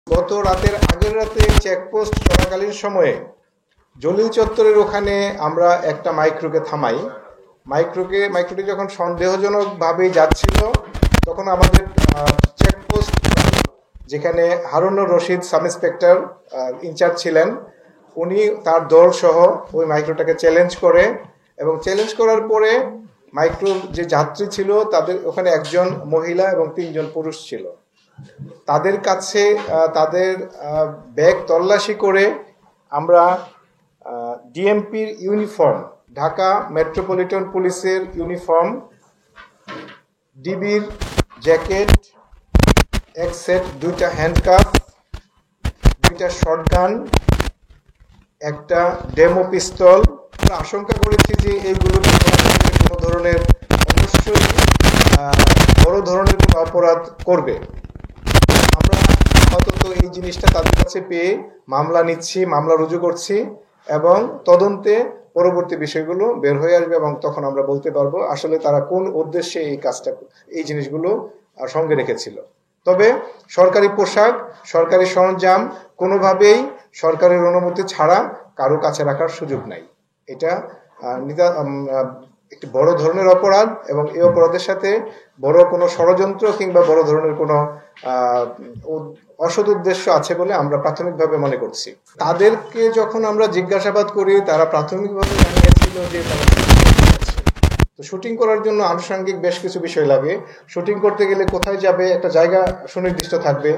গত রাতের আগের রাতে চেকপোস্ট চলাকালীন সময়ে জলিল চত্বরের ওখানে আমরা একটা মাইক্রোকে থামাই। মাইক্রোটি যখন সন্দেহজনকভাবেই যাচ্ছিল তখন আমাদের চেকপোস্ট যেখানে Harunur Rashid sub inspector incharge ছিলেন, উনি তার দল সহ ওই মাইক্রোটাকে চ্যালেঞ্জ করে এবং চ্যালেঞ্জ করার পরে মাইক্রোর যে যাত্রী ছিল তাদের ওখানে একজন মহিলা এবং 3 জন পুরুষ ছিল। তাদের কাছে তাদের ব্যাগ তল্লাশি করে আমরা ডিএমপির ইউনিফর্ম, ঢাকা মেট্রোপলিটন পুলিশের ইউনিফর্ম, ডিবির জ্যাকেট, এক সেট 2টা হ্যান্ডকাফ, 2টা শটগান, একটা ডেমো পিস্তল। আমরা আশঙ্কা করেছি যে এইগুলো কোনো ধরনের অবশ্যই বড় ধরনের কোনো অপরাধ করবে। আমরা আপাতত এই জিনিসটা তাদের কাছে পেয়ে মামলা নিচ্ছি, মামলা রুজু করছি এবং তদন্তে পরবর্তী বিষয়গুলো বের হয়ে আসবে এবং তখন আমরা বলতে পারবো আসলে তারা কোন উদ্দেশ্যে এই জিনিসগুলো সঙ্গে রেখেছিল। তবে সরকারি পোশাক, সরকারি সরঞ্জাম কোনোভাবেই সরকারের অনুমতি ছাড়া কারো কাছে রাখার সুযোগ নাই। এটা একটি বড় ধরনের অপরাধ এবং এই অপরাধের সাথে বড় কোনো ষড়যন্ত্র কিংবা বড় ধরনের কোনো অসৎ উদ্দেশ্য আছে বলে আমরা প্রাথমিকভাবে মনে করছি। তাদেরকে যখন আমরা জিজ্ঞাসাবাদ করি তারা প্রাথমিকভাবে জানিয়েছিল যে তো শুটিং করার জন্য আনুষঙ্গিক বেশ কিছু বিষয় লাগে। শুটিং করতে গেলে কোথায় যাবে একটা জায়গা সুনির্দিষ্ট থাকবে,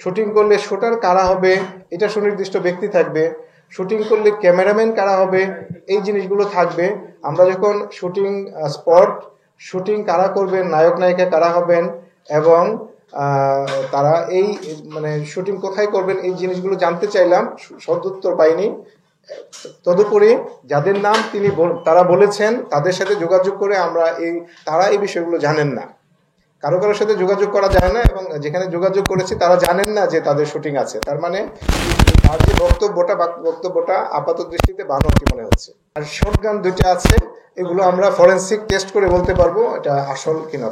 শুটিং করলে শুটার কারা হবে এটা সুনির্দিষ্ট ব্যক্তি থাকবে, শুটিং করলে ক্যামেরাম্যান কারা হবে এই জিনিসগুলো থাকবে। আমরা যখন শুটিং স্পট, শুটিং কারা করবেন, নায়ক নায়িকা কারা হবেন এবং তারা এই শুটিং কোথায় করবেন এই জিনিসগুলো জানতে চাইলাম, সদুত্তর পাইনি। তদুপরি যাদের নাম তারা বলেছেন তাদের সাথে যোগাযোগ করে তারা এই বিষয়গুলো জানেন না, কারোর সাথে যোগাযোগ করা যায় না এবং যেখানে যোগাযোগ করেছি তারা জানেন না যে তাদের শুটিং আছে। তার মানে তার যে বক্তব্যটা আপাত দৃষ্টিতে বানোয়াটি মনে হচ্ছে। আর শটগান 2টা আছে, এগুলো আমরা ফরেনসিক টেস্ট করে বলতে পারবো এটা আসল কিনা।